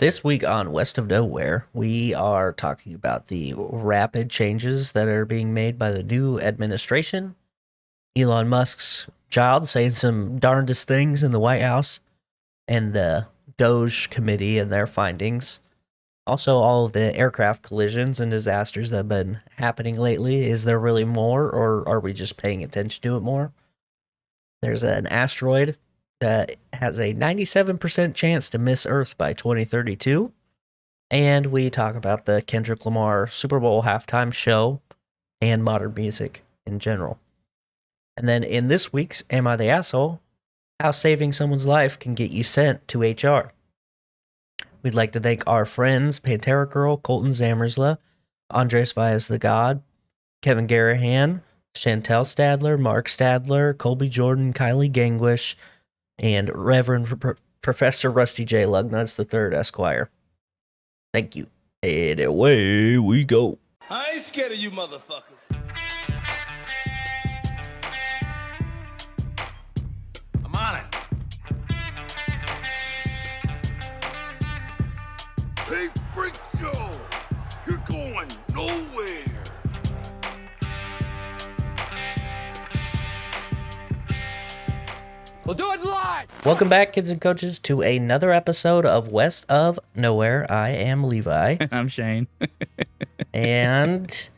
This week on West of Knowhere, we are talking about the rapid changes that are being made by the new administration, Elon Musk's child saying some darndest things in the White House, and the Doge Committee and their findings. Also, all of the aircraft collisions and disasters that have been happening lately. Is there really more, or are we just paying attention to it more? There's an asteroid that has a 97% chance to miss Earth by 2032. And we talk about the Kendrick Lamar Super Bowl halftime show and modern music in general. And then in this week's Am I the Asshole? How saving someone's life can get you sent to HR. We'd like to thank our friends Pantera Girl, Colton Zamersla, Andres Valles the God, Kevin Garahan, Chantel Stadler, Mark Stadler, Colby Jordan, Kylie Gangwish, and Reverend Professor Rusty J. Lugnuts III, Esquire. Thank you. And away we go. I ain't scared of you motherfuckers. I'm on it. Hey, freak show! You're going nowhere! We'll do it live! Welcome back, kids and coaches, to another episode of West of Knowhere. I am Levi. I'm Shane. And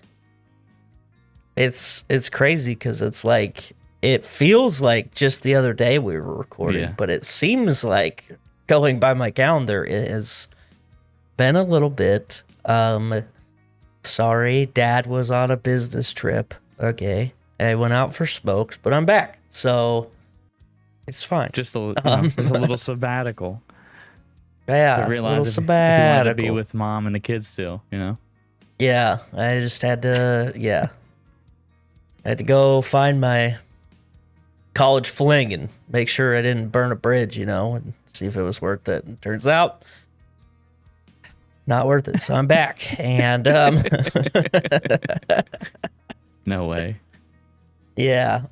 it's crazy because it's like, it feels like just the other day we were recording, but it seems like, going by my calendar, it has been a little bit. Sorry, Dad was on a business trip. Okay. I went out for smokes, but I'm back. So it's fine. Just a little sabbatical. Yeah, to realize a little if sabbatical. you want to be with mom and the kids still, you know? Yeah, I just had to, I had to go find my college fling and make sure I didn't burn a bridge, and see if it was worth it. And turns out, not worth it. So I'm back. And, No way. yeah.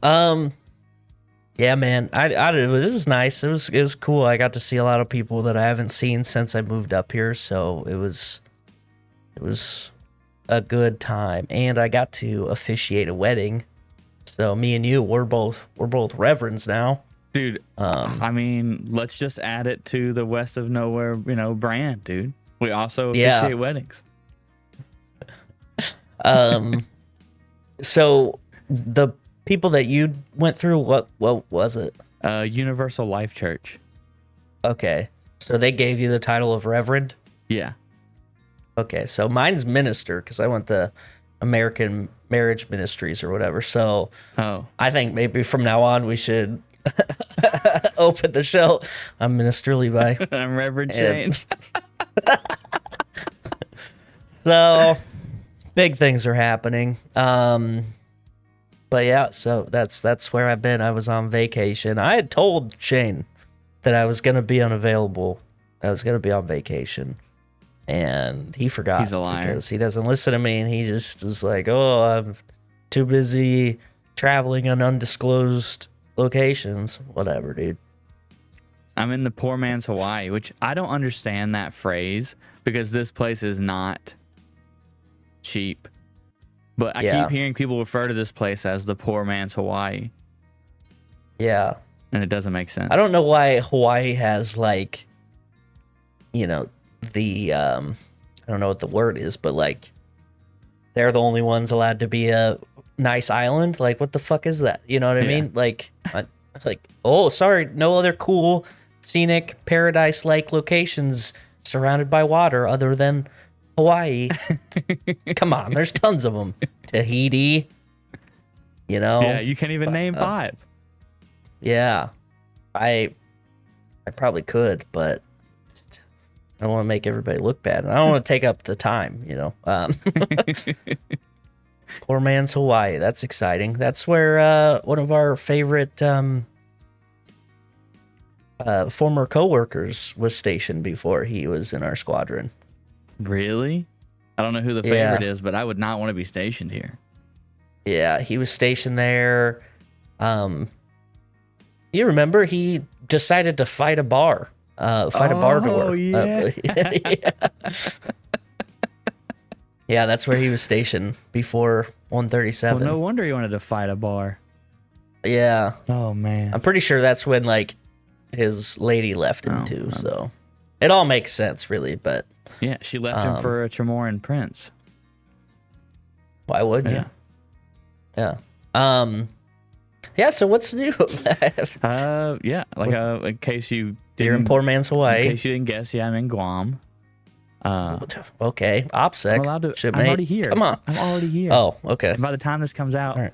Yeah, man, it was nice. It was cool. I got to see a lot of people that I haven't seen since I moved up here, so it was a good time. And I got to officiate a wedding. So me and you, we're both reverends now. Dude, I mean, let's just add it to the West of Knowhere, brand, dude. We also officiate weddings. So the people that you went through, what was it? Universal Life Church. Okay. So they gave you the title of Reverend? Yeah. Okay, so mine's minister because I went the American Marriage Ministries or whatever. So I think maybe from now on we should open the show. I'm Minister Levi. I'm Reverend Shane. So big things are happening. But yeah, so that's where I've been. I was on vacation. I had told Shane that I was going to be unavailable. I was going to be on vacation. And he forgot. He's a liar. Because he doesn't listen to me. And he just was like, oh, I'm too busy traveling on undisclosed locations. Whatever, dude. I'm in the poor man's Hawaii, which I don't understand that phrase because this place is not cheap. But I keep hearing people refer to this place as the poor man's Hawaii. Yeah. And it doesn't make sense. I don't know why Hawaii has like, the, I don't know what the word is, but like, they're the only ones allowed to be a nice island. Like, what the fuck is that? You know what I mean? Like, oh, sorry, no other cool, scenic, paradise-like locations surrounded by water other than Hawaii. Come on, there's tons of them. Tahiti, Yeah, you can't even name 5. Yeah, I probably could, but I don't want to make everybody look bad. I don't want to take up the time, Poor man's Hawaii. That's exciting. That's where one of our favorite former coworkers was stationed before he was in our squadron. Really? I don't know who the favorite is, but I would not want to be stationed here. Yeah, he was stationed there. You remember he decided to fight a bar fight a bar door. Oh, yeah. Yeah. Yeah, that's where he was stationed before 137. Well, no wonder he wanted to fight a bar. Yeah. Oh, man. I'm pretty sure that's when, like, his lady left him, too, so... It all makes sense, really, but... Yeah, she left him for a Tremoran prince. Why wouldn't you? Yeah. Yeah, so what's new? Yeah, like, in case you didn't... You're in poor man's Hawaii. In case you didn't guess, yeah, I'm in Guam. Okay, OPSEC. I'm allowed to... Shipmate. I'm already here. Come on. I'm already here. Oh, okay. And by the time this comes out, All right.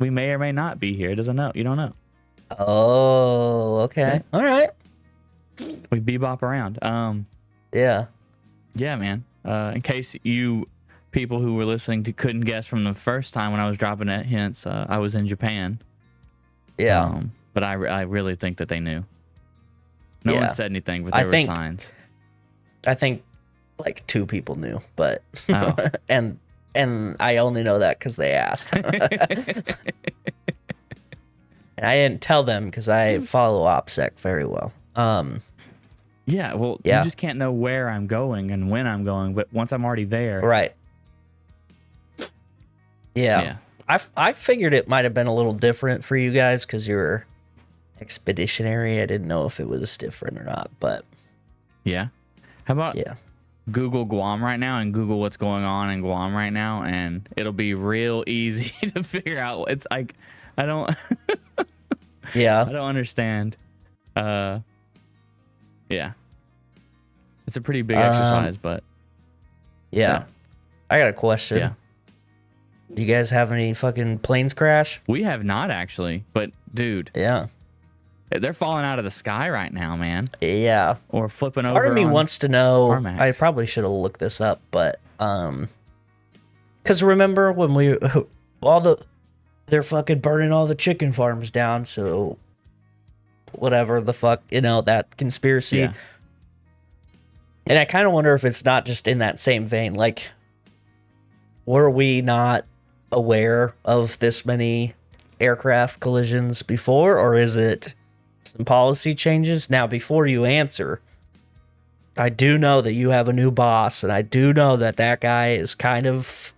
we may or may not be here. It doesn't know. You don't know. Oh, okay. All right. We bebop around. Yeah. Yeah, man. In case you people who were listening to couldn't guess from the first time when I was dropping that hints, I was in Japan. Yeah. But I really think that they knew. No Yeah. one said anything, but there were signs. I think like 2 people knew, but Oh. and I only know that because they asked. And I didn't tell them because I follow OPSEC very well. Yeah, well, Yeah. you just can't know where I'm going and when I'm going, but once I'm already there. Right. Yeah. Yeah. I figured it might have been a little different for you guys because you're expeditionary. I didn't know if it was different or not, but Yeah. How about yeah. Google Guam right now and Google what's going on in Guam right now, and it'll be real easy to figure out. It's like I don't Yeah. I don't understand. Yeah. It's a pretty big exercise, but Yeah. I got a question. yeah. You guys have any fucking planes crash? We have not actually, but dude, Yeah. they're falling out of the sky right now, man. Yeah. Or flipping over. Part of me on wants to know. Tarmacs. I probably should have looked this up, but because remember when they're fucking burning all the chicken farms down, so whatever the fuck, that conspiracy. Yeah. And I kind of wonder if it's not just in that same vein. Like, were we not aware of this many aircraft collisions before, or is it some policy changes? Now, before you answer, I do know that you have a new boss, and I do know that that guy is kind of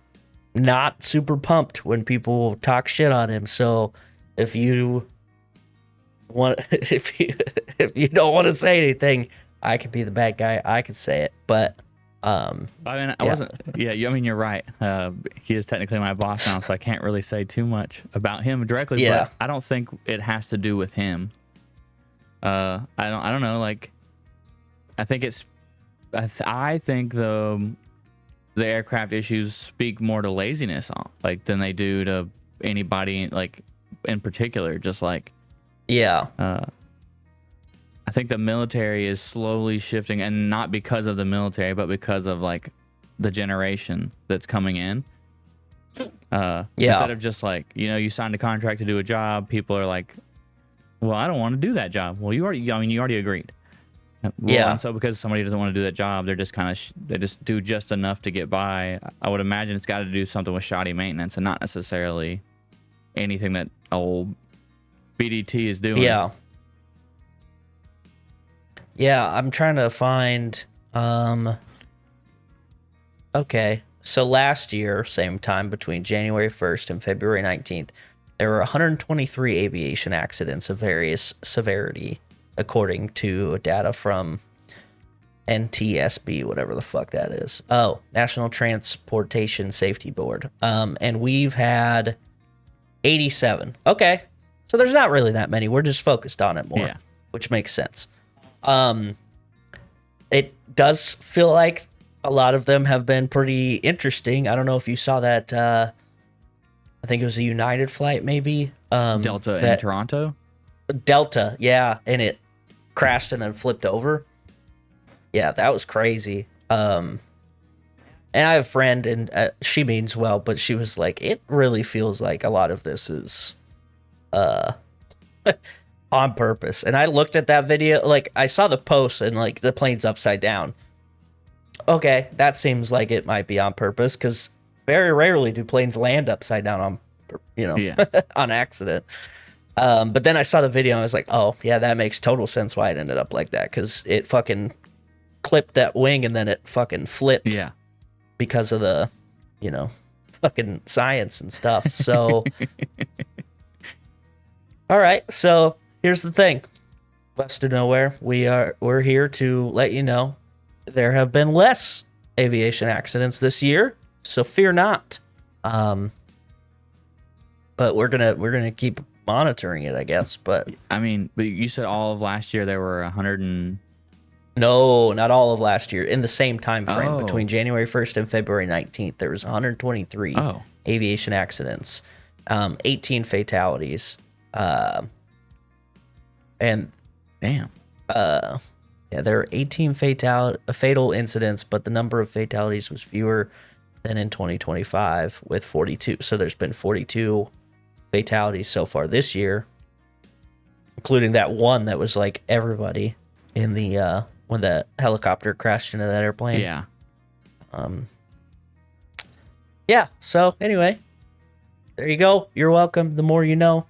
not super pumped when people talk shit on him. So if you want, if you don't want to say anything, I could be the bad guy. I could say it, but I mean, I wasn't. Yeah, I mean, you're right. He is technically my boss now, so I can't really say too much about him directly. Yeah. But I don't think it has to do with him. I don't know. Like, I think it's. I think the aircraft issues speak more to laziness, than they do to anybody, like, in particular. Just like. yeah, I think the military is slowly shifting, and not because of the military, but because of like the generation that's coming in. Instead of just like, you signed a contract to do a job, people are like, well, I don't want to do that job. Well, you already agreed. Well, Yeah. And so because somebody doesn't want to do that job, they're just kind of, they just do just enough to get by. I would imagine it's got to do something with shoddy maintenance and not necessarily anything that old BDT is doing. yeah. Yeah, I'm trying to find okay. So last year, same time between January 1st and February 19th, there were 123 aviation accidents of various severity, according to data from NTSB, whatever the fuck that is. Oh, National Transportation Safety Board. And we've had 87. Okay. So there's not really that many. We're just focused on it more, Yeah. which makes sense. It does feel like a lot of them have been pretty interesting. I don't know if you saw that. I think it was a United flight, maybe. Delta in Toronto. Delta, yeah, and it crashed and then flipped over. Yeah, that was crazy. And I have a friend, and she means well, but she was like, it really feels like a lot of this is on purpose. And I looked at that video, like I saw the post and like the plane's upside down. Okay, that seems like it might be on purpose, because very rarely do planes land upside down on, Yeah. on accident. But then I saw the video and I was like, oh yeah, that makes total sense why it ended up like that, because it fucking clipped that wing and then it fucking flipped. Yeah. Because of the, fucking science and stuff. So, all right. So here's the thing, West of Knowhere. We're here to let you know there have been less aviation accidents this year, so fear not. But we're gonna keep monitoring it, I guess. But I mean, but you said all of last year there were 100 and... No, not all of last year. In the same time frame, Oh. between January 1st and February 19th, there was 123 aviation accidents, 18 fatalities, and Damn. yeah, there are 18 fatal incidents, but the number of fatalities was fewer than in 2025 with 42. So there's been 42 fatalities so far this year, including that one that was like everybody in the when the helicopter crashed into that airplane. Yeah. Yeah. So anyway, there you go. You're welcome. The more you know.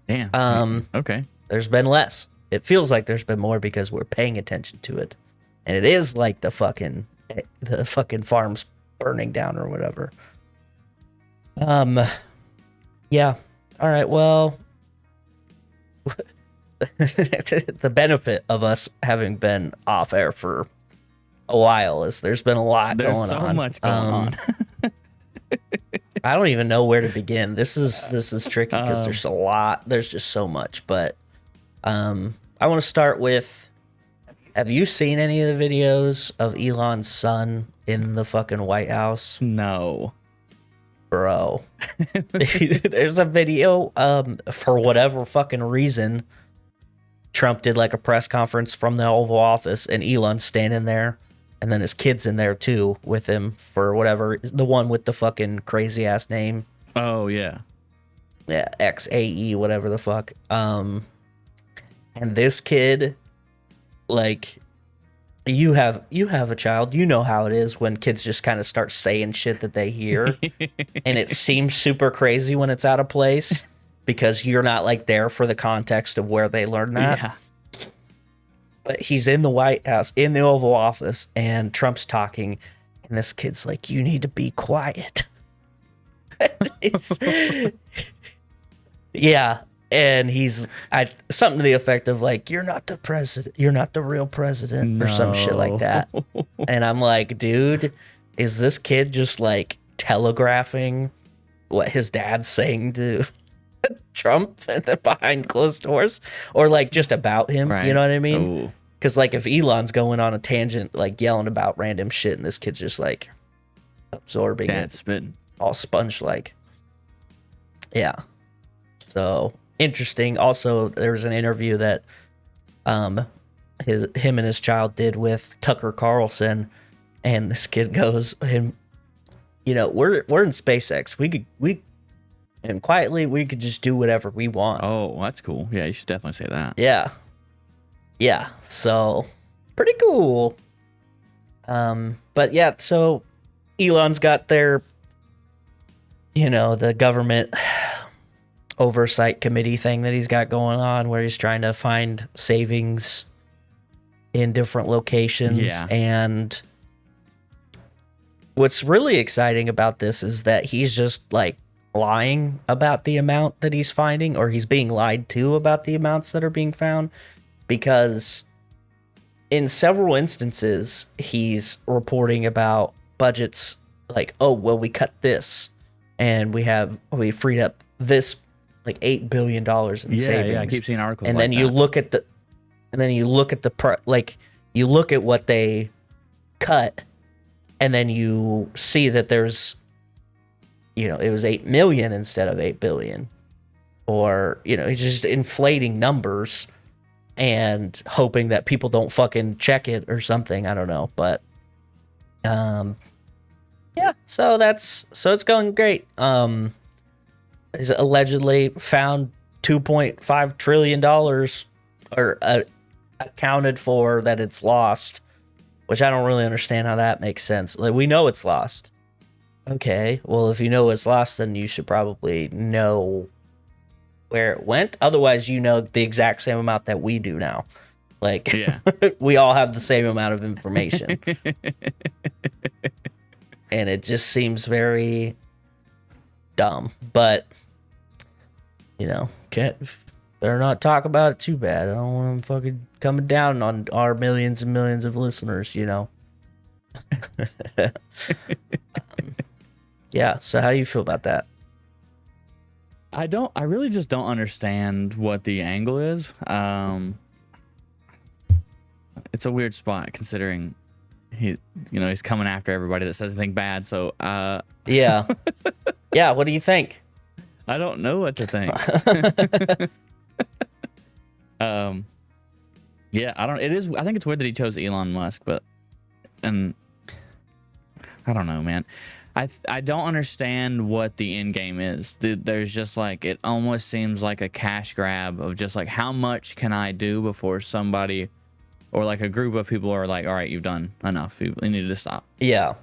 Damn. Okay. There's been less. It feels like there's been more because we're paying attention to it, and it is like the fucking farms burning down or whatever. Yeah. All right. Well. The benefit of us having been off air for a while is there's been a lot going on. There's so much going on. I don't even know where to begin. This is tricky because there's a lot. There's just so much. But I want to start with, have you seen any of the videos of Elon's son in the fucking White House? No. Bro. There's a video, for whatever fucking reason, Trump did like a press conference from the Oval Office, and Elon's standing there, and then his kid's in there too with him for whatever, the one with the fucking crazy ass name. Oh yeah. Yeah, XAE, whatever the fuck. And this kid, like, you have a child, you know how it is when kids just kind of start saying shit that they hear, and it seems super crazy when it's out of place. Because you're not like there for the context of where they learned that. Yeah. But he's in the White House, in the Oval Office, and Trump's talking, and this kid's like, "You need to be quiet." Yeah, and he's something to the effect of like, "You're not the president. You're not the real president," or some shit like that. And I'm like, dude, is this kid just like telegraphing what his dad's saying to Trump behind closed doors, or like just about him? Right. You know what I mean? Because like if Elon's going on a tangent, like yelling about random shit, and this kid's just like absorbing Dad's it, spitting. all sponge like. Yeah. So interesting. Also, there was an interview that him and his child did with Tucker Carlson, and this kid goes, we're in SpaceX. And quietly, we could just do whatever we want. Oh, that's cool. Yeah, you should definitely say that. Yeah. Yeah. So, pretty cool. But yeah, so Elon's got their, the government oversight committee thing that he's got going on where he's trying to find savings in different locations. Yeah. And what's really exciting about this is that he's just like lying about the amount that he's finding, or he's being lied to about the amounts that are being found, because in several instances he's reporting about budgets like, oh well, we cut this and we freed up this like $8 billion in savings. Yeah, I keep seeing articles and like then that. you look at you look at what they cut, and then you see that there's, it was 8 million instead of 8 billion, or, he's just inflating numbers and hoping that people don't fucking check it or something. I don't know, but, yeah, so it's going great. He's allegedly found $2.5 trillion or accounted for that it's lost, which I don't really understand how that makes sense. Like, we know it's lost. Okay, well, if you know it's lost, then you should probably know where it went. Otherwise, you know the exact same amount that we do now. Like, Yeah. we all have the same amount of information. And it just seems very dumb. But, you know, better not talk about it too bad. I don't want them fucking coming down on our millions and millions of listeners, you know. Yeah, so how do you feel about that? I really just don't understand what the angle is. It's a weird spot considering he's coming after everybody that says anything bad. So Yeah. Yeah, what do you think? I don't know what to think. Yeah, I think it's weird that he chose Elon Musk, and I don't know, man. I don't understand what the end game is. There's just like, it almost seems like a cash grab of just like, how much can I do before somebody or like a group of people are like, all right, you've done enough. You need to stop. Yeah.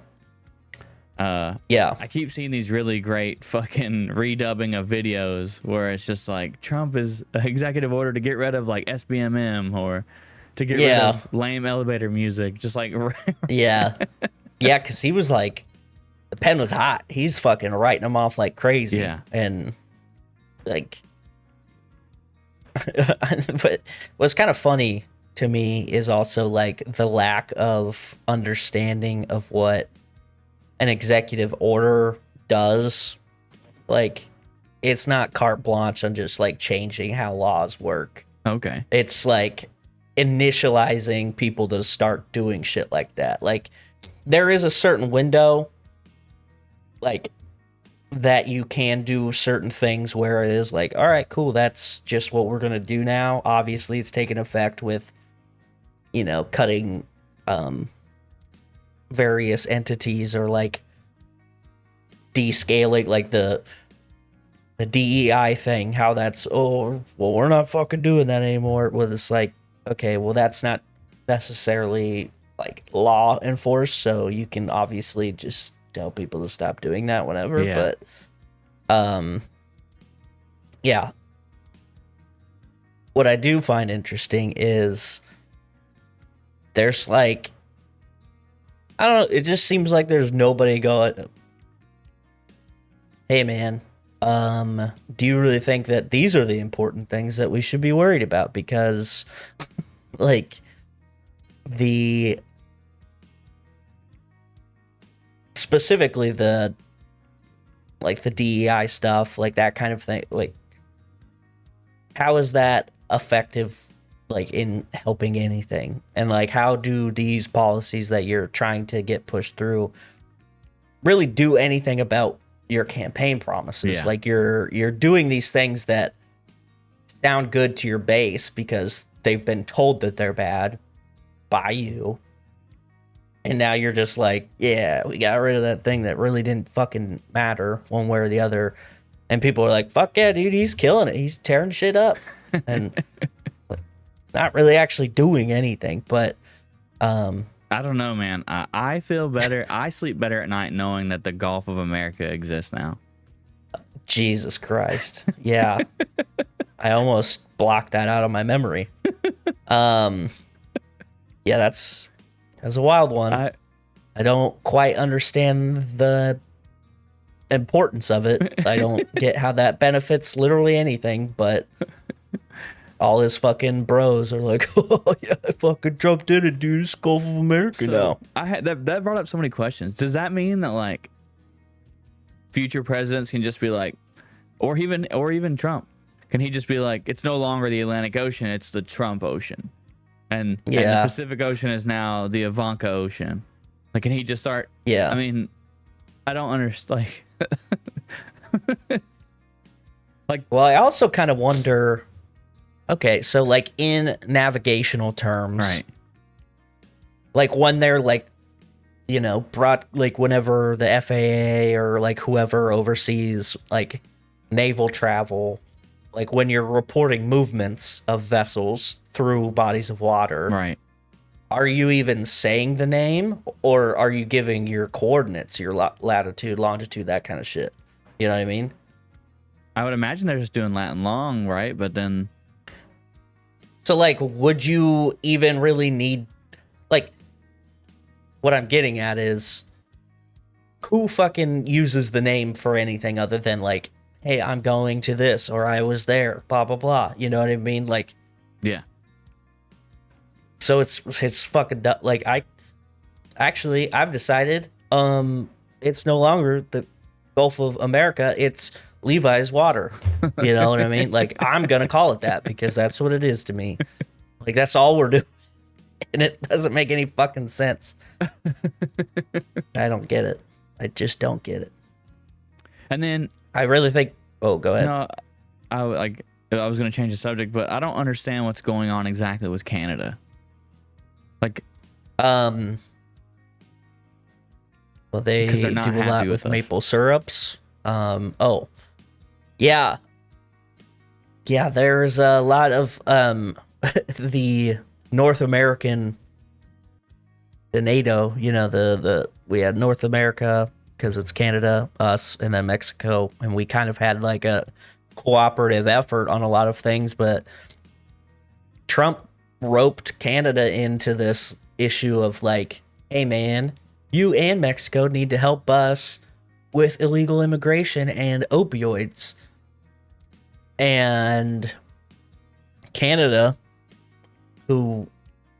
Yeah. I keep seeing these really great fucking redubbing of videos where it's just like, Trump is executive order to get rid of like SBMM or to get rid of lame elevator music. Just like, yeah. Yeah, because he was like, the pen was hot. He's fucking writing them off like crazy. Yeah. And like, but what's kind of funny to me is also like the lack of understanding of what an executive order does. Like, it's not carte blanche on just like changing how laws work. Okay. It's like initializing people to start doing shit like that. Like, there is a certain window like that you can do certain things where it is like, all right, cool, that's just what we're gonna do now. Obviously it's taken effect with, you know, cutting various entities or like descaling, like the DEI thing, how that's, oh well, we're not fucking doing that anymore. Well, it's like, okay, well, that's not necessarily like law enforced, so you can obviously just tell people to stop doing that whenever. Yeah. But yeah, what I do find interesting is there's like, I don't know, it just seems like there's nobody going, hey man, do you really think that these are the important things that we should be worried about? Because like specifically the DEI stuff, like that kind of thing, like how is that effective like in helping anything? And like, how do these policies that you're trying to get pushed through really do anything about your campaign promises? Yeah. Like, you're doing these things that sound good to your base because they've been told that they're bad by you. And now you're just like, yeah, we got rid of that thing that really didn't fucking matter one way or the other. And people are like, fuck yeah, dude, he's killing it. He's tearing shit up. And like, not really actually doing anything. But I don't know, man. I feel better. I sleep better at night knowing that the Gulf of America exists now. Jesus Christ. Yeah. I almost blocked that out of my memory. Yeah, that's a wild one. I don't quite understand the importance of it. I don't get how that benefits literally anything, but all his fucking bros are like, oh yeah, fucking Trump did it, dude. It's Gulf of America now. I had that brought up so many questions. Does that mean that like future presidents can just be like, or even Trump, can he just be like, it's no longer the Atlantic Ocean, it's the Trump Ocean, and the Pacific Ocean is now the Ivanka Ocean? Like, can he just start? Yeah. I mean, I don't understand. Like, well, I also kind of wonder. Okay, so like in navigational terms, right? Like when they're like, you know, brought, like whenever the FAA or like whoever oversees like naval travel, like when you're reporting movements of vessels through bodies of water, Right. Are you even saying the name, or are you giving your coordinates, your latitude, longitude, that kind of shit? You know what I mean? I would imagine they're just doing Latin long, right? But then, So, like, would you even really need, like, what I'm getting at is who fucking uses the name for anything other than, like, hey, I'm going to this, or I was there, blah, blah, blah. You know what I mean? Like, yeah. so it's fucking, like, I've decided, it's no longer the Gulf of America, it's Levi's water. You know what I mean? Like, I'm gonna call it that because that's what it is to me. Like, that's all we're doing, and it doesn't make any fucking sense. I don't get it. I just don't get it. And then I really think. Oh, go ahead. no, I was gonna change the subject, but I don't understand what's going on exactly with Canada. Like, Well, they 'Cause do they're a not lot happy with with us. maple syrups. Oh, yeah, yeah. There's a lot of the North American, the NATO. You know, the we had North America because it's Canada, us, and then Mexico, and we kind of had like a cooperative effort on a lot of things, but Trump roped Canada into this issue of like, hey man, you and Mexico need to help us with illegal immigration and opioids. And Canada, who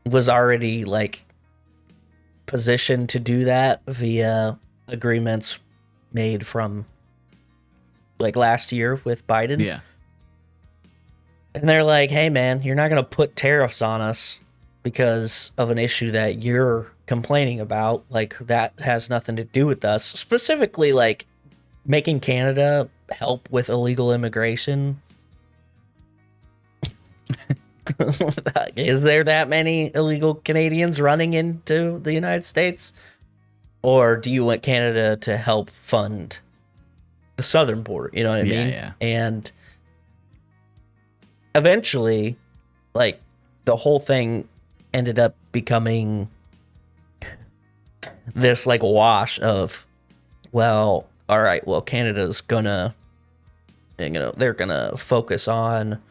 was already like positioned to do that via agreements made from like last year with Biden. yeah, And they're like, hey man, you're not going to put tariffs on us because of an issue that you're complaining about. Like, that has nothing to do with us. Specifically, like, making Canada help with illegal immigration. Is there that many illegal Canadians running into the United States? Or do you want Canada to help fund the southern border? You know what I mean? Yeah. And eventually, like, the whole thing ended up becoming this like wash of, well, all right, well, Canada's gonna, you know, they're gonna focus on,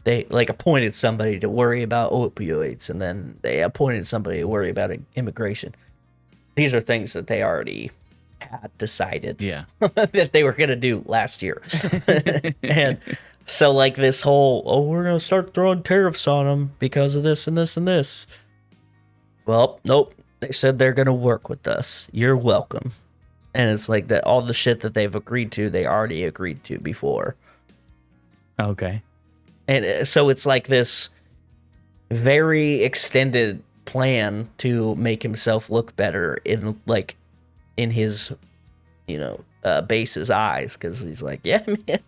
they like appointed somebody to worry about opioids, and then they appointed somebody to worry about immigration. These are things that they already had decided yeah. that they were gonna do last year. And so, like, this whole, oh, we're gonna start throwing tariffs on them because of this and this and this. Well, nope. They said they're gonna work with us. You're welcome. And it's like that. All the shit that they've agreed to, they already agreed to before. Okay. And so it's like this very extended plan to make himself look better in his, you know, base's eyes, because he's like, yeah, man,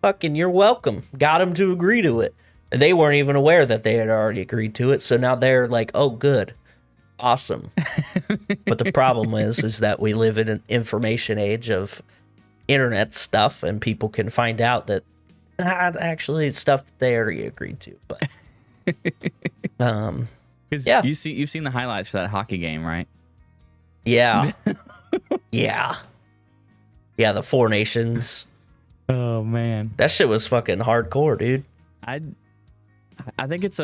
fucking, you're welcome. Got him to agree to it. And they weren't even aware that they had already agreed to it. So now they're like, oh, good, awesome. But the problem is that we live in an information age of internet stuff, and people can find out that actually it's stuff that they already agreed to. But yeah, you've seen the highlights for that hockey game, right? yeah, yeah, the Four Nations. Oh man, That shit was fucking hardcore, dude. I think it's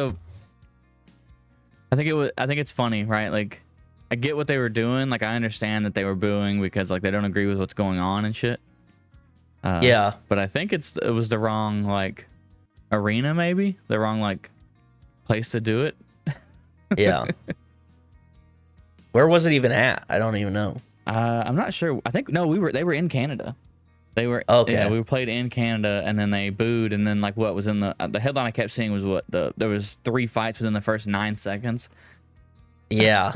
funny, right? Like, I get what they were doing. Like, I understand that they were booing because like they don't agree with what's going on and shit. Yeah, But I think it was the wrong like arena, maybe the wrong like place to do it. yeah. Where was it even at? I don't even know. I'm not sure. I think no, they were in Canada. They were okay. Yeah, we played in Canada, and then they booed, and then like what was in the headline I kept seeing was there was 3 fights within the first 9 seconds. Yeah.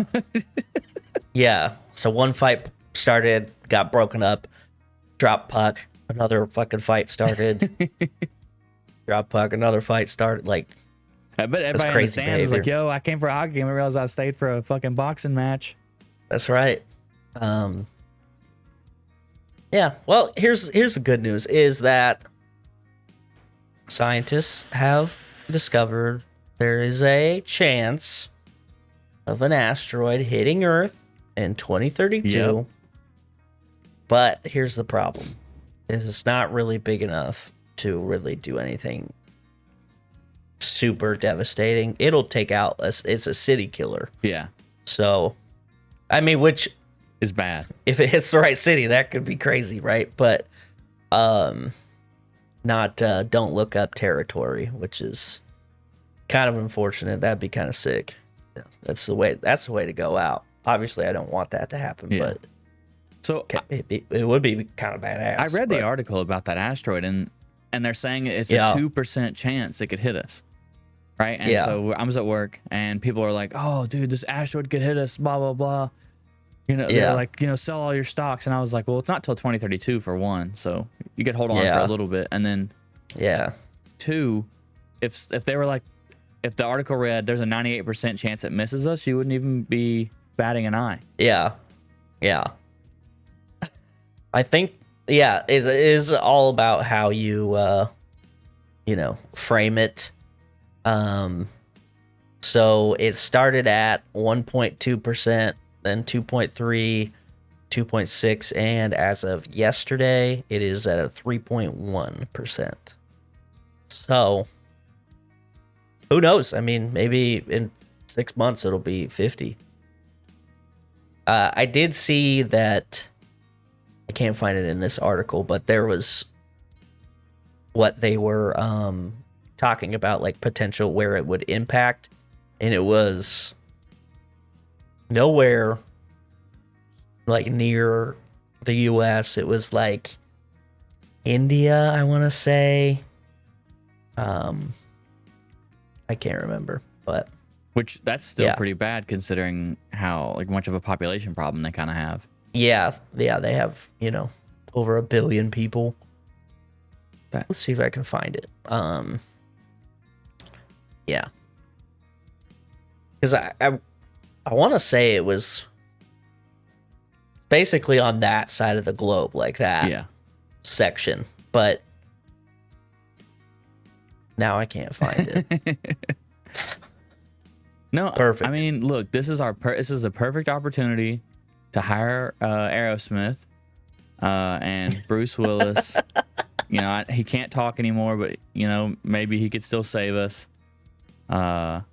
Yeah. So one fight started, got broken up, drop puck, another fucking fight started. Drop puck, another fight started. Like, I bet everybody crazy understands. It's like, behavior. yo, I came for a hockey game. I realized I stayed for a fucking boxing match. that's right. Yeah. Well, here's the good news is that scientists have discovered there is a chance of an asteroid hitting Earth in 2032. Yep. But here's the problem. is it's not really big enough to really do anything super devastating. It'll take out it's a city killer. Yeah. So, I mean, which is bad. If it hits the right city, that could be crazy, right? But, not don't look up territory, which is kind of unfortunate. That'd be kind of sick. Yeah, that's the way to go out. Obviously, I don't want that to happen, but so it would be kind of badass. I read the article about that asteroid, and they're saying it's a 2% chance it could hit us, right? And so I was at work, and people are like, "Oh, dude, this asteroid could hit us," blah blah blah. You know, they're like, sell all your stocks, and I was like, well, it's not till 2032 for one, so you could hold on for a little bit, and then two, if they were like, if the article read there's a 98% chance it misses us, you wouldn't even be batting an eye. Yeah. I think it is all about how you frame it. So it started at 1.2%, then 2.3, 2.6, and as of yesterday, it is at a 3.1%. So who knows? I mean, maybe in 6 months it'll be 50. I did see that, I can't find it in this article, but there was what they were talking about, like potential where it would impact, and it was nowhere like near the US. It was like India, I want to say. I can't remember, but which that's still pretty bad considering how like much of a population problem they kind of have. Yeah, they have, over 1 billion people. Let's see if I can find it. Yeah. Because I want to say it was basically on that side of the globe, like that section, but now I can't find it. No, perfect. I mean, look, this is this is the perfect opportunity to hire Aerosmith and Bruce Willis. He can't talk anymore, but maybe he could still save us. Ben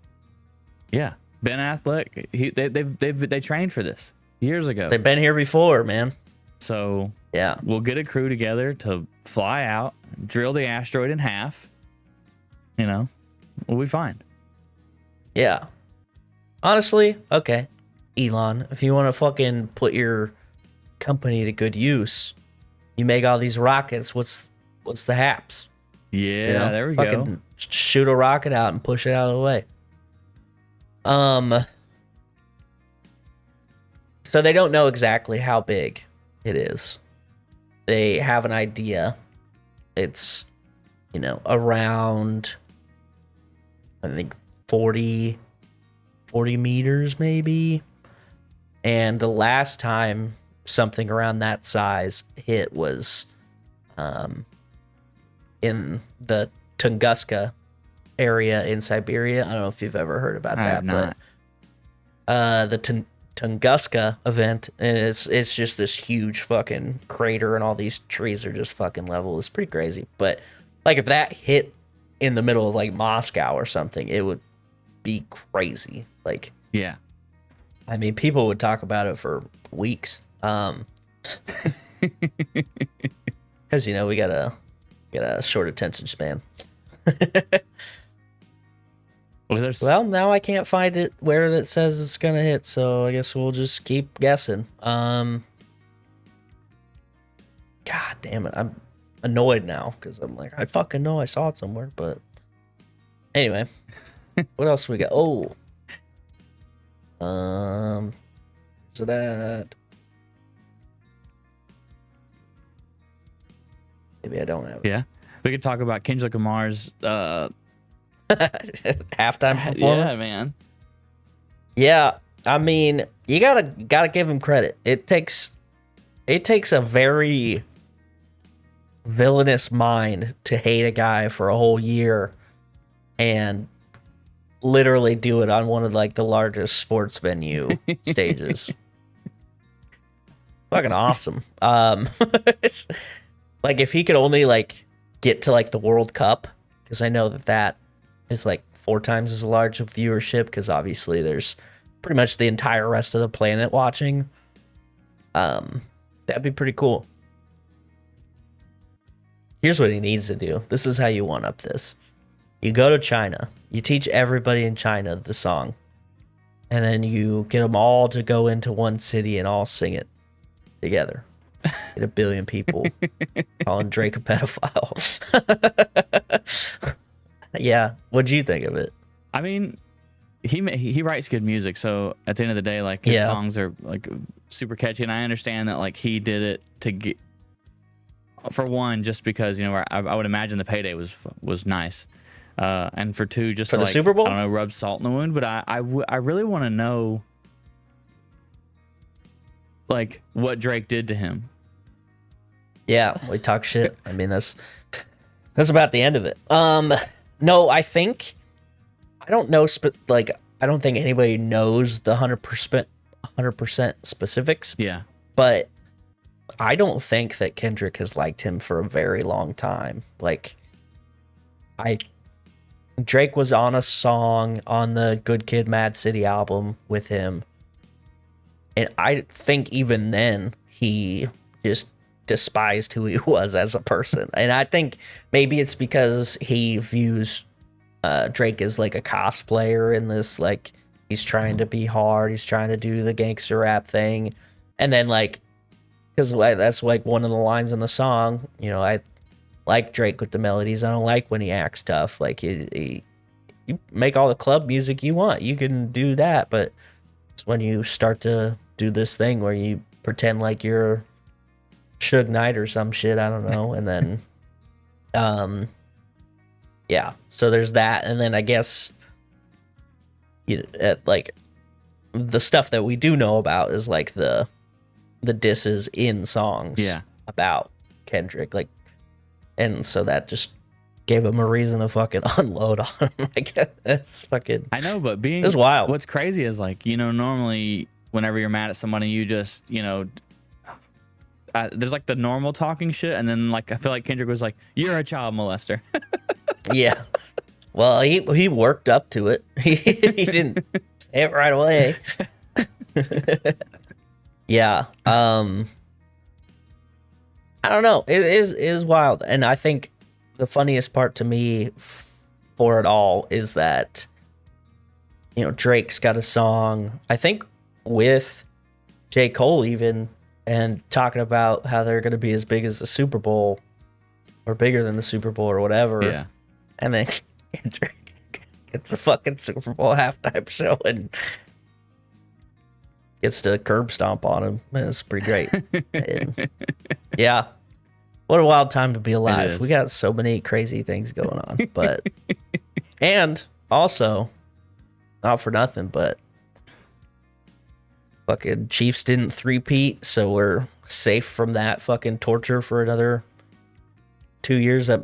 Affleck, they trained for this years ago. They've been here before, man. So we'll get a crew together to fly out, drill the asteroid in half. We'll be fine. Yeah. Honestly, okay. Elon, if you want to fucking put your company to good use, you make all these rockets. What's the haps? Yeah, there we fucking go. Shoot a rocket out and push it out of the way. So they don't know exactly how big it is. They have an idea. It's, around, I think 40 meters maybe. And the last time something around that size hit was in the Tunguska area in Siberia. I don't know if you've ever heard about that, but the Tunguska event, and it's just this huge fucking crater, and all these trees are just fucking level. It's pretty crazy. But like if that hit in the middle of like Moscow or something, it would be crazy. Like, yeah, I mean, people would talk about it for weeks. Because we got a short attention span. Well, now I can't find it where that says it's gonna hit, so I guess we'll just keep guessing. God damn it, I'm annoyed now because I'm like, I fucking know I saw it somewhere, but anyway, what else we got? Oh, so that maybe I don't have it. Yeah, we could talk about Kendrick Lamar's halftime performance. Yeah, man. Yeah, I mean, you gotta give him credit. It takes a very villainous mind to hate a guy for a whole year and literally do it on one of like the largest sports venue stages. Fucking awesome. Like if he could only like get to like the World Cup, because I know that is like 4 times as large of viewership, because obviously there's pretty much the entire rest of the planet watching. That'd be pretty cool. Here's what he needs to do. This is how you one up this. You go to China. You teach everybody in China the song. And then you get them all to go into one city and all sing it together. Get 1 billion people calling Drake a pedophile. Yeah. What'd you think of it? I mean, he writes good music, so at the end of the day, like his songs are like super catchy, and I understand that like he did it to get, for one, just because I would imagine the payday was nice, and for two, just for to, the like, Super Bowl, I don't know, rub salt in the wound. But I really want to know like what Drake did to him. Yeah, we talk shit. I mean, that's about the end of it. No, I don't know. I don't think anybody knows the 100% specifics. Yeah, but I don't think that Kendrick has liked him for a very long time. Like, Drake was on a song on the Good Kid, Mad City album with him, and I think even then he just despised who he was as a person. And I think maybe it's because he views Drake as like a cosplayer in this, like he's trying to be hard, he's trying to do the gangster rap thing, and then like, because that's like one of the lines in the song, I like Drake with the melodies, I don't like when he acts tough. Like you make all the club music you want, you can do that, but it's when you start to do this thing where you pretend like you're Suge Knight or some shit, I don't know. And then yeah, so there's that. And then I guess like the stuff that we do know about is like the disses in songs about Kendrick, like, and so that just gave him a reason to fucking unload on him. Like, that's fucking, I know, but it's wild. What's crazy is like, normally whenever you're mad at somebody, you just there's like the normal talking shit, and then like I feel like Kendrick was like, "You're a child molester." Yeah. Well, he worked up to it. He didn't say it right away. Yeah. I don't know. It is wild, and I think the funniest part to me for it all is that Drake's got a song, I think, with J. Cole even, and talking about how they're going to be as big as the Super Bowl or bigger than the Super Bowl or whatever. Yeah. And then Drake gets a fucking Super Bowl halftime show and gets to curb stomp on him. It's pretty great. And yeah. What a wild time to be alive. We got so many crazy things going on. But and also, not for nothing, but fucking Chiefs didn't three-peat, so we're safe from that fucking torture for another 2 years at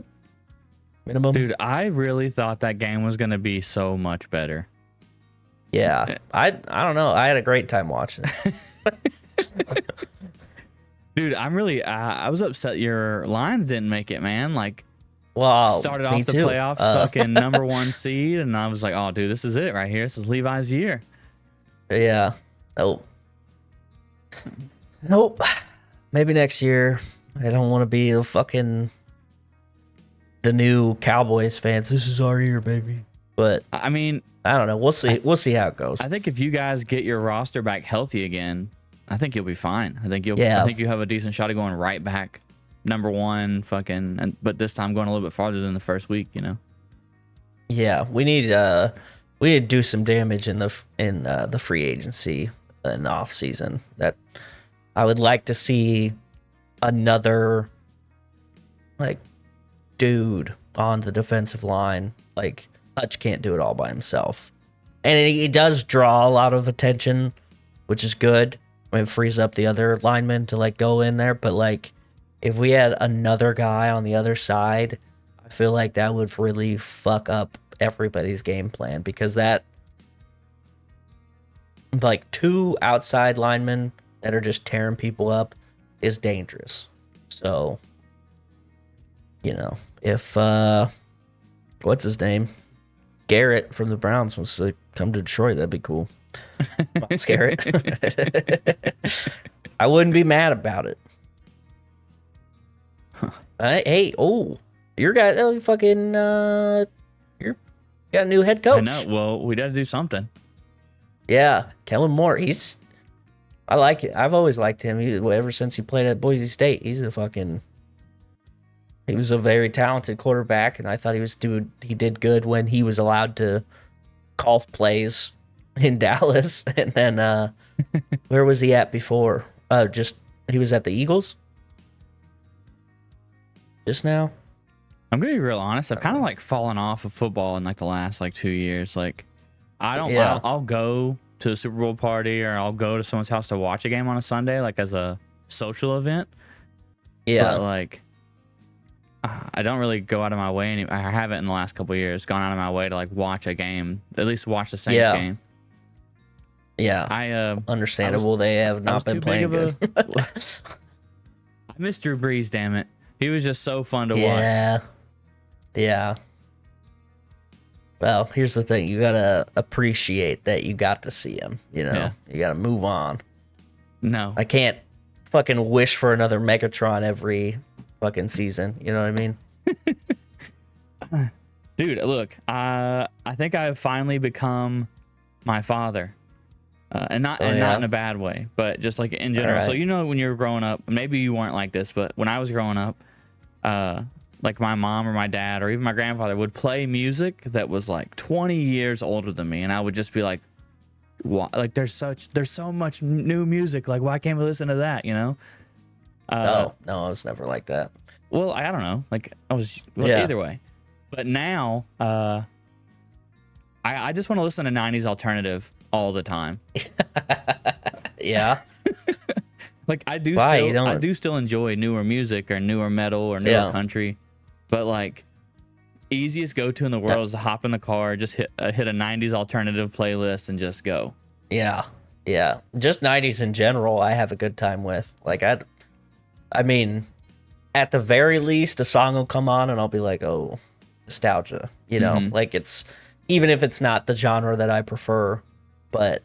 minimum. Dude, I really thought that game was going to be so much better. Yeah. I don't know. I had a great time watching it. Dude, I'm really I was upset your Lions didn't make it, man. Like, well, started off the playoffs fucking number 1 seed, and I was like, oh, dude, this is it right here. This is Levi's year. Yeah. Nope. Maybe next year. I don't want to be the new Cowboys fans. This is our year, baby. But I mean, I don't know. We'll see. We'll see how it goes. I think if you guys get your roster back healthy again, I think you'll be fine. I think you have a decent shot of going right back number 1 but this time going a little bit farther than the first week, Yeah, we need to do some damage in the free agency in the off season. That I would like to see another like dude on the defensive line. Like, Hutch can't do it all by himself, and he does draw a lot of attention, which is good. It frees up the other linemen to like go in there. But like, if we had another guy on the other side, I feel like that would really fuck up everybody's game plan, because that, like, 2 outside linemen that are just tearing people up is dangerous. So you know, if what's his name, Garrett from the Browns wants to come to Detroit, that'd be cool. Miles Garrett. I wouldn't be mad about it. Hey, you're got fucking you're got a new head coach. I know. Well, we got to do something. Yeah, Kellen Moore. I like it. I've always liked him. Ever since he played at Boise State, he was a very talented quarterback, and I thought he did good when he was allowed to call plays in Dallas. And then where was he at before? He was at the Eagles just now. I'm gonna be real honest. I've kind of like fallen off of football in like the last like 2 years. Like, I don't. Yeah. I'll go to a Super Bowl party or I'll go to someone's house to watch a game on a Sunday, like as a social event. Yeah. But like, I don't really go out of my way. I haven't in the last couple of years gone out of my way to like watch a game, at least watch the Saints game. Yeah. Understandable. They have not been playing good. I miss Drew Brees. Damn it, he was just so fun to watch. Yeah. Well, here's the thing. You gotta appreciate that you got to see him. You know, You gotta move on. No, I can't fucking wish for another Megatron every fucking season. You know what I mean? Dude, look, I think I've finally become my father, and not in a bad way, but just like in general. Right. So when you were growing up, maybe you weren't like this, but when I was growing up, like my mom or my dad or even my grandfather would play music that was like 20 years older than me, and I would just be like, "Why? Like there's so much new music. Like why can't we listen to that?" You know? No, I was never like that. Well, I don't know. Like I was either way, but now I just want to listen to 90s alternative all the time. Yeah. Like I do still enjoy newer music or newer metal or newer country, but like easiest go-to in the world is to hop in the car, just hit a 90s alternative playlist and just go. Yeah. Just 90s in general, I have a good time with. Like I mean, at the very least, a song will come on and I'll be like, oh, nostalgia. You know, like it's even if it's not the genre that I prefer, but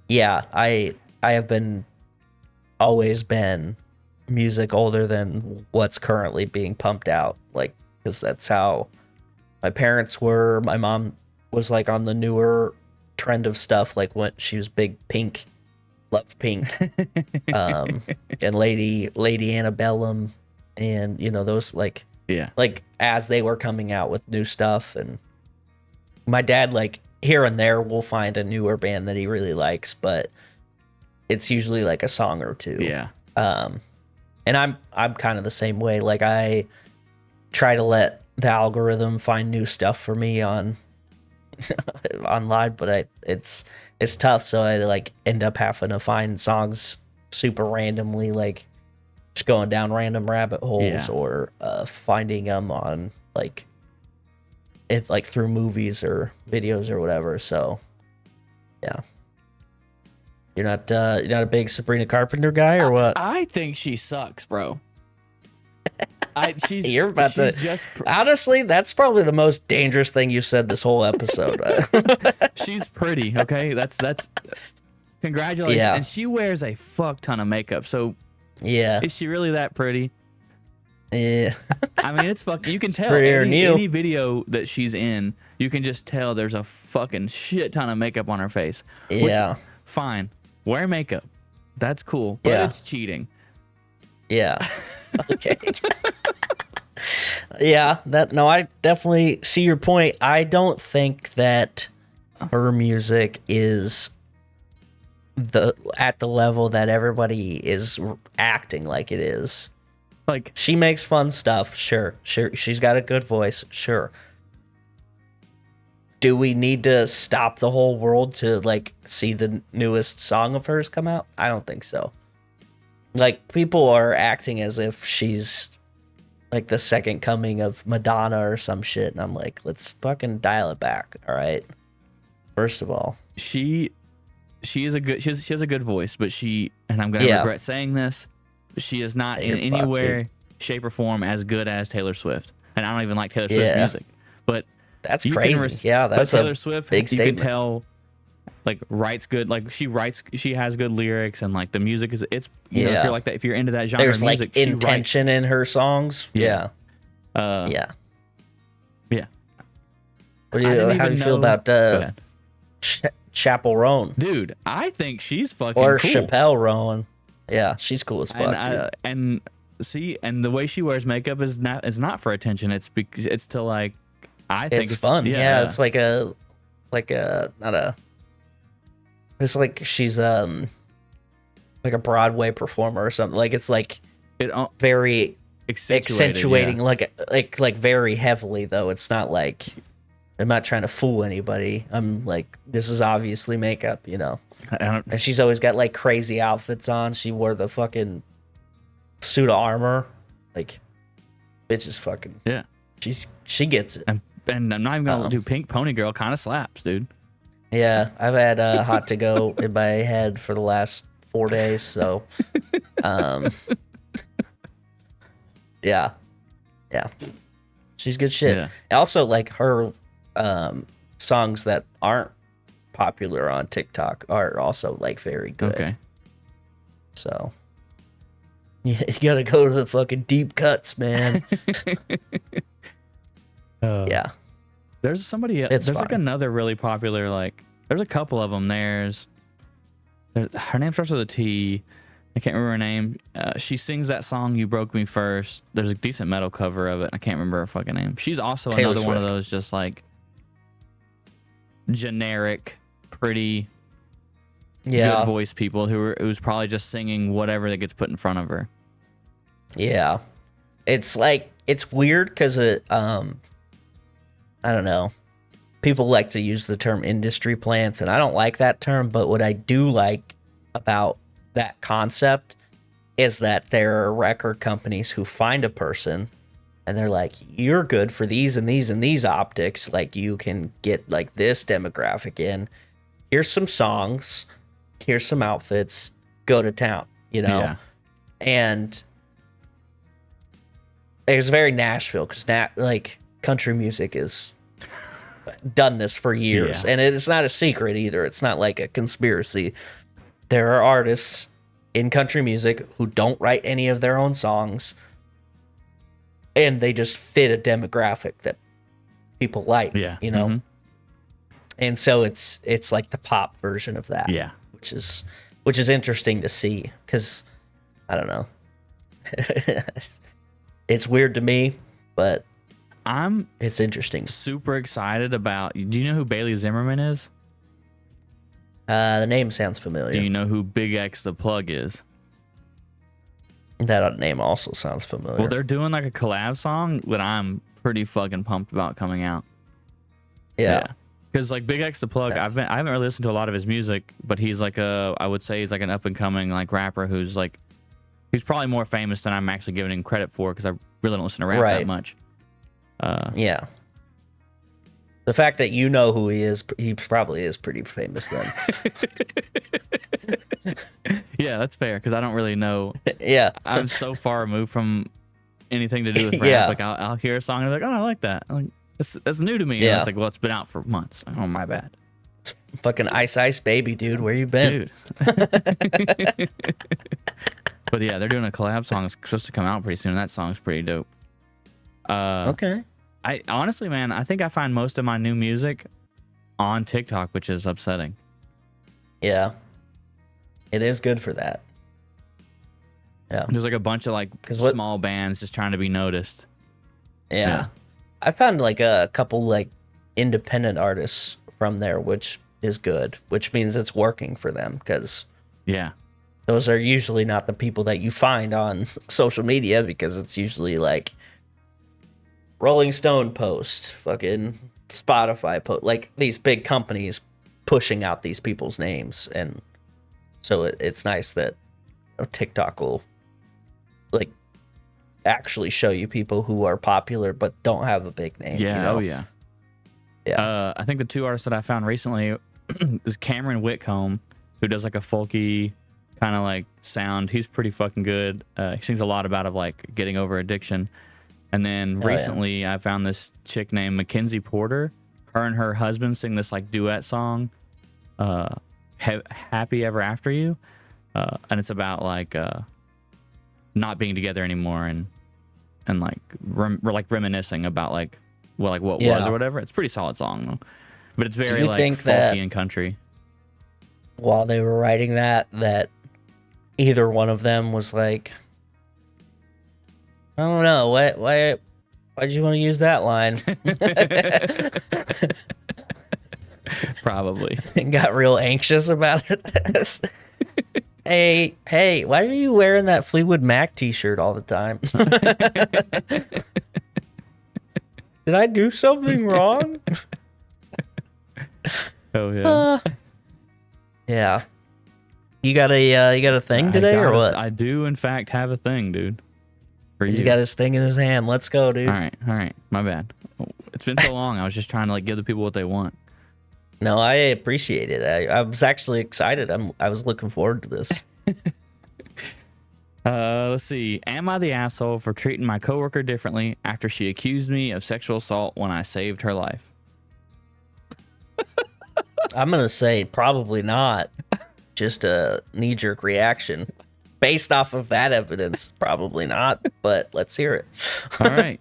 yeah, I have always been music older than what's currently being pumped out, like because that's how my parents were. My mom was like on the newer trend of stuff, like when she was big Pink, loved Pink, and Lady Antebellum, and those like as they were coming out with new stuff. And my dad, like here and there, will find a newer band that he really likes, but it's usually like a song or two. Yeah. And I'm kind of the same way. Like I try to let the algorithm find new stuff for me on online, but it's tough. So I like end up having to find songs super randomly, like just going down random rabbit holes or finding them on like it's like through movies or videos or whatever. So yeah. You're not a big Sabrina Carpenter guy, or what? I think she sucks, bro. Honestly, that's probably the most dangerous thing you said this whole episode. She's pretty, okay? That's congratulations. Yeah. And she wears a fuck ton of makeup. So yeah, is she really that pretty? Yeah. I mean, it's fucking. You can tell any video that she's in. You can just tell there's a fucking shit ton of makeup on her face. Yeah. Which, fine. Wear makeup. That's cool. But it's cheating. Yeah. Okay. Yeah. I definitely see your point. I don't think that her music is at the level that everybody is acting like it is. Like she makes fun stuff. Sure. She's got a good voice. Sure. Do we need to stop the whole world to like see the newest song of hers come out? I don't think so. Like people are acting as if she's like the second coming of Madonna or some shit, and I'm like, let's fucking dial it back, all right? First of all, she has a good voice, but and I'm gonna regret saying this, but she is not in anywhere shape, or form as good as Taylor Swift. And I don't even like Taylor Swift's music. But That's you crazy. Yeah, that's Taylor a Swift, big statement. You can tell, like, writes good. Like, she has good lyrics, and like the music is, it's, you know, if you're like that, if you're into that genre There's of music, like intention in her songs. Yeah. Yeah. I What do you, how do you feel about Chapel Roan? Dude, I think she's fucking Or cool. Chappelle Roan. Yeah, she's cool as fuck. And the way she wears makeup is not for attention. It's to like, I think it's fun. Yeah, it's like a not a. It's like she's like a Broadway performer or something. Like it's like very accentuating, like very heavily though. It's not like I'm not trying to fool anybody. I'm like, this is obviously makeup, you know. And she's always got like crazy outfits on. She wore the fucking suit of armor. Like, bitch is fucking. Yeah. She gets it. And I'm not even gonna do Pink Pony Girl. Kind of slaps, dude. Yeah, I've had Hot to Go in my head for the last 4 days. So, yeah, she's good shit. Yeah. Also, like her songs that aren't popular on TikTok are also like very good. Okay. So, yeah, you gotta go to the fucking deep cuts, man. Yeah. There's somebody. There's like another really popular. Like, there's a couple of them. Her name starts with a T. I can't remember her name. She sings that song "You Broke Me First." There's a decent metal cover of it. I can't remember her fucking name. She's also Taylor another one of Swift. those just like generic, pretty, good voice people who's probably just singing whatever that gets put in front of her. Yeah. It's like, it's weird because I don't know. People like to use the term industry plants, and I don't like that term, but what I do like about that concept is that there are record companies who find a person and they're like, you're good for these and these and these optics. Like, you can get like this demographic in. Here's some songs. Here's some outfits. Go to town, you know? Yeah. And it's very Nashville because like country music is done this for years, and it's not a secret either. It's not like a conspiracy. There are artists in country music who don't write any of their own songs, and they just fit a demographic that people like. Yeah, you know. And so it's like the pop version of that. Yeah, which is interesting to see because I don't know. It's weird to me, but it's interesting. Super excited about. Do you know who Bailey Zimmerman is? The name sounds familiar. Do you know who Big X the Plug is? That name also sounds familiar. Well, they're doing like a collab song that I'm pretty fucking pumped about coming out. Yeah. Because like Big X the Plug, I haven't really listened to a lot of his music, but he's like I would say he's like an up and coming like rapper who's like, he's probably more famous than I'm actually giving him credit for because I really don't listen to rap that much. Yeah. The fact that you know who he is, he probably is pretty famous then. Yeah, that's fair because I don't really know. Yeah. I'm so far removed from anything to do with rap. Yeah. Like I'll hear a song and be like, oh, I like that. I'm like, that's new to me. Yeah. And it's like, well, it's been out for months. Oh, my bad. It's fucking Ice Baby, dude. Where you been? Dude. But yeah, they're doing a collab song. It's supposed to come out pretty soon. That song's pretty dope. Okay. I honestly, man, I think I find most of my new music on TikTok, which is upsetting. Yeah. It is good for that. Yeah. There's like a bunch of like small bands just trying to be noticed. Yeah. I found like a couple like independent artists from there, which is good, which means it's working for them because those are usually not the people that you find on social media because it's usually like Rolling Stone post, fucking Spotify post, like these big companies pushing out these people's names. And so it's nice that TikTok will like actually show you people who are popular but don't have a big name. Yeah, you know? oh yeah. Yeah. I think the two artists that I found recently is Cameron Whitcomb, who does like a folky kind of like sound. He's pretty fucking good. He sings a lot about like getting over addiction. And then recently I found this chick named Mackenzie Porter. Her and her husband sing this like duet song, Happy Ever After You. And it's about like not being together anymore and like reminiscing about like what was or whatever. It's a pretty solid song, but it's very like folky and country. While they were writing that either one of them was like, I don't know, why'd you want to use that line? Probably. And got real anxious about it. Hey, why are you wearing that Fleetwood Mac t-shirt all the time? Did I do something wrong? Oh yeah. Yeah. You got a thing today or what? I do in fact have a thing, dude. He's got his thing in his hand. Let's go, dude. All right. My bad. It's been so long. I was just trying to like give the people what they want. No, I appreciate it. I was actually excited. I was looking forward to this. Let's see. Am I the asshole for treating my coworker differently after she accused me of sexual assault when I saved her life? I'm gonna say probably not. Just a knee-jerk reaction. Based off of that evidence, probably not, but let's hear it. All right.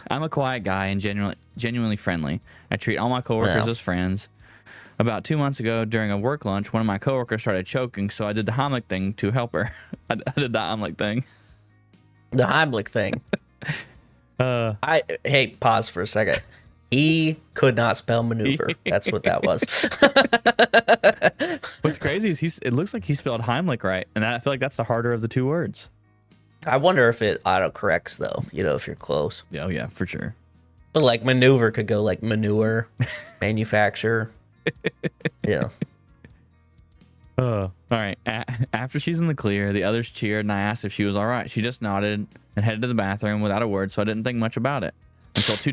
I'm a quiet guy and genuinely friendly. I treat all my coworkers as friends. About 2 months ago, during a work lunch, one of my coworkers started choking, so I did the Heimlich thing to help her. I did the Heimlich thing. The Heimlich thing. Hey, pause for a second. He could not spell maneuver. That's what that was. What's crazy is it looks like he spelled Heimlich right, and I feel like that's the harder of the two words. I wonder if it autocorrects though. If you're close. Oh yeah, for sure. But like maneuver could go like manure, manufacture. Yeah. All right. After she's in the clear, the others cheered, and I asked if she was all right. She just nodded and headed to the bathroom without a word, so I didn't think much about it. Until 2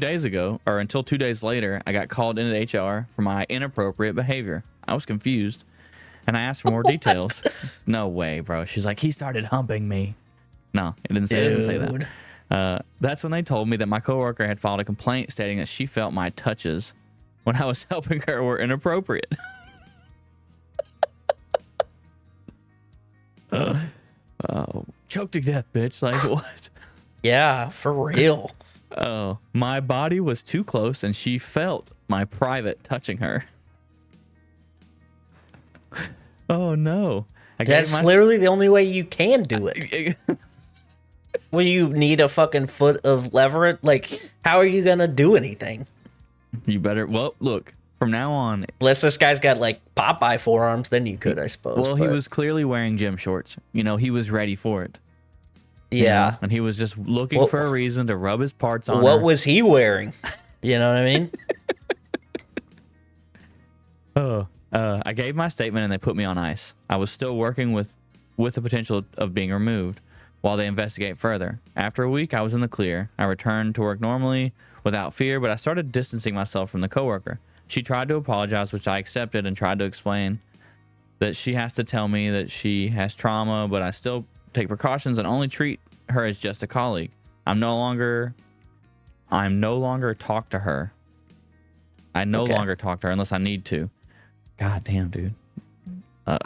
days later, I got called into HR for my inappropriate behavior. I was confused, and I asked for more details. No way, bro. She's like, he started humping me. No, it doesn't say that. That's when they told me that my coworker had filed a complaint stating that she felt my touches when I was helping her were inappropriate. Choked to death, bitch. Like, what? Yeah, for real. Oh, my body was too close and she felt my private touching her. Oh, no. That's literally the only way you can do it. When you need a fucking foot of leverage, like, how are you going to do anything? You better, well, look, from now on. Unless this guy's got, like, Popeye forearms, then you could, I suppose. Well, he was clearly wearing gym shorts. He was ready for it. Yeah. And he was just looking for a reason to rub his parts on What her. was he wearing? You know what I mean? I gave my statement and they put me on ice. I was still working with the potential of being removed while they investigate further. After a week, I was in the clear. I returned to work normally without fear, but I started distancing myself from the coworker. She tried to apologize, which I accepted, and tried to explain that she has to tell me that she has trauma, but I still take precautions and only treat her as just a colleague. I'm no longer talk to her. I no longer talk to her unless I need to. God damn, dude. I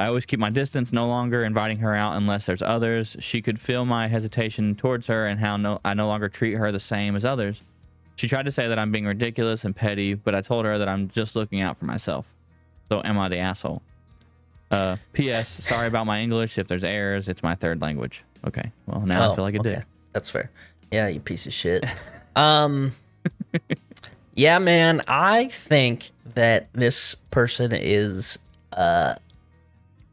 always keep my distance, no longer inviting her out unless there's others. She could feel my hesitation towards her and how I no longer treat her the same as others. She tried to say that I'm being ridiculous and petty, but I told her that I'm just looking out for myself. So am I the asshole? P.S. Sorry about my English. If there's errors, it's my third language. Okay. Well, now I feel like it did. That's fair. Yeah, you piece of shit. Yeah, man. I think that this person is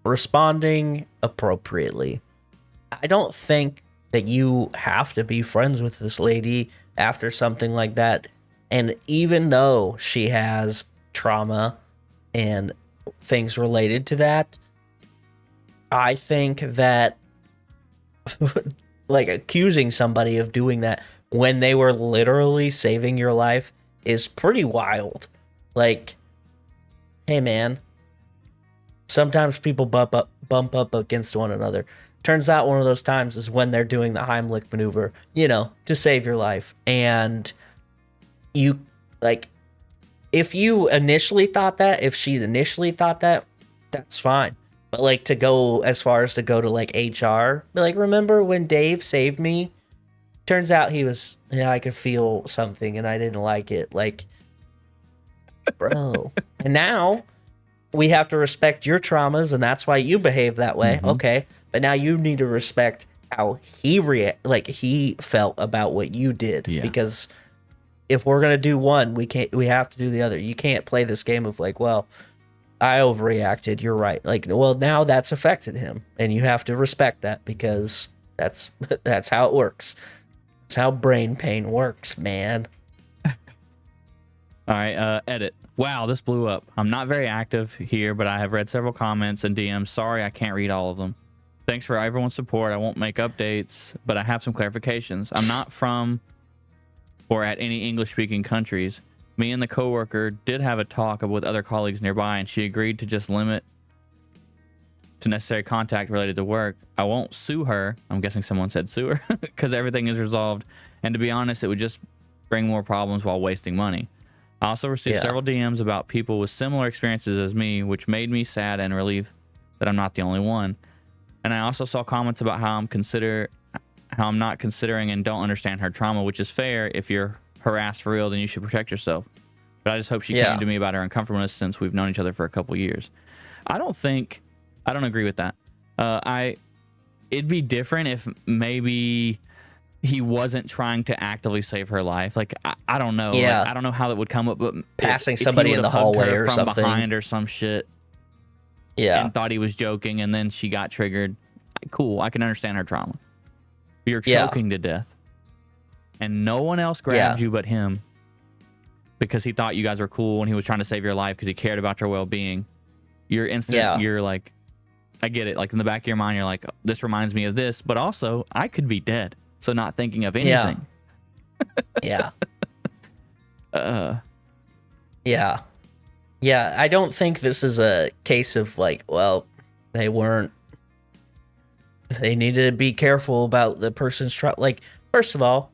responding appropriately. I don't think that you have to be friends with this lady after something like that. And even though she has trauma and things related to that, I think that like accusing somebody of doing that when they were literally saving your life is pretty wild. Like, hey man, sometimes people bump up against one another. Turns out one of those times is when they're doing the Heimlich maneuver, to save your life. And you, like, if you initially thought that, if she initially thought that, that's fine. But, like, to go as far as to go to, like, HR, be like, remember when Dave saved me? Turns out he was, I could feel something and I didn't like it. Like, bro. And now we have to respect your traumas, and that's why you behave that way. Mm-hmm. Okay. But now you need to respect how he felt about what you did. Yeah. Because if we're going to do one, we have to do the other. You can't play this game of like, well, I overreacted. You're right. Like, well, now that's affected him, and you have to respect that because that's how it works. That's how brain pain works, man. All right, edit. Wow, this blew up. I'm not very active here, but I have read several comments and DMs. Sorry, I can't read all of them. Thanks for everyone's support. I won't make updates, but I have some clarifications. I'm not from or at any English-speaking countries. Me and the coworker did have a talk with other colleagues nearby, and she agreed to just limit to necessary contact related to work. I won't sue her. I'm guessing someone said sue her because everything is resolved. And to be honest, it would just bring more problems while wasting money. I also received several DMs about people with similar experiences as me, which made me sad and relieved that I'm not the only one. And I also saw comments about how I'm not considering and don't understand her trauma, which is fair. If you're harassed for real, then you should protect yourself. But I just hope she came to me about her uncomfortableness since we've known each other for a couple years. I don't agree with that. It'd be different if maybe he wasn't trying to actively save her life. Like, I don't know. Yeah. Like, I don't know how that would come up, but passing somebody in the hallway or from something behind or some shit. Yeah. And thought he was joking, and then she got triggered. Cool. I can understand her trauma. You're choking to death, and no one else grabbed you but him because he thought you guys were cool when he was trying to save your life because he cared about your well-being. You're You're like, I get it. Like in the back of your mind, you're like, this reminds me of this, but also I could be dead. So not thinking of anything. Yeah. Yeah. I don't think this is a case of like, well, they needed to be careful about the person's like, first of all,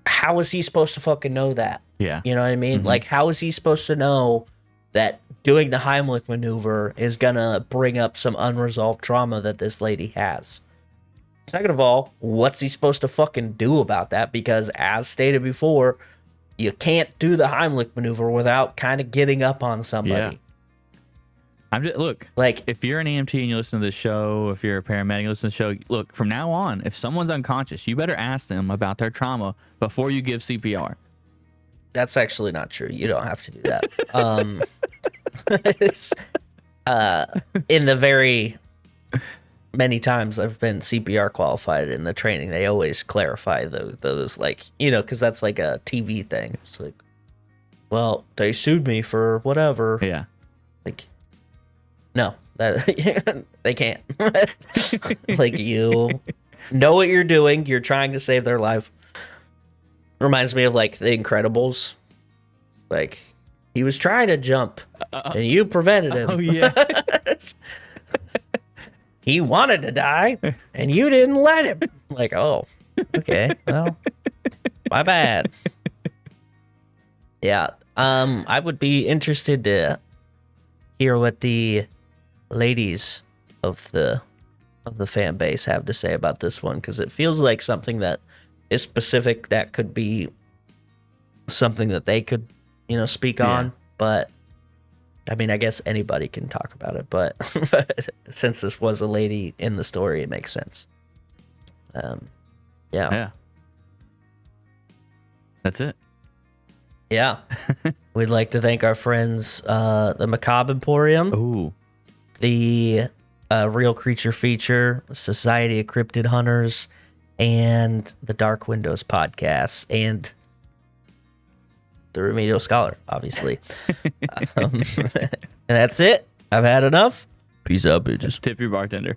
how is he supposed to fucking know that? Yeah. You know what I mean? Mm-hmm. Like, how is he supposed to know that doing the Heimlich maneuver is gonna bring up some unresolved trauma that this lady has? Second of all, what's he supposed to fucking do about that? Because as stated before, you can't do the Heimlich maneuver without kind of getting up on somebody. Yeah. Look, like, if you're an EMT and you listen to this show, if you're a paramedic and you listen to the show, look, from now on, if someone's unconscious, you better ask them about their trauma before you give CPR. That's actually not true. You don't have to do that. In the very many times I've been CPR qualified in the training, they always clarify those like, because that's like a TV thing. It's like, well, they sued me for whatever. Yeah. Like, no, that they can't. Like, you know what you're doing. You're trying to save their life. Reminds me of like The Incredibles. Like, he was trying to jump and you prevented him. Oh yeah. He wanted to die and you didn't let him. Like, oh, okay, well, my bad. Yeah. I would be interested to hear what the ladies of the fan base have to say about this one, because it feels like something that is specific, that could be something that they could, speak on. But I mean, I guess anybody can talk about it, but since this was a lady in the story, it makes sense. Yeah. That's it. Yeah. We'd like to thank our friends, the Macabre Emporium. Ooh. The Real Creature Feature, Society of Cryptid Hunters, and the Dark Windows podcast, and the Remedial Scholar, obviously. And that's it. I've had enough. Peace out, bitches. Tip your bartender.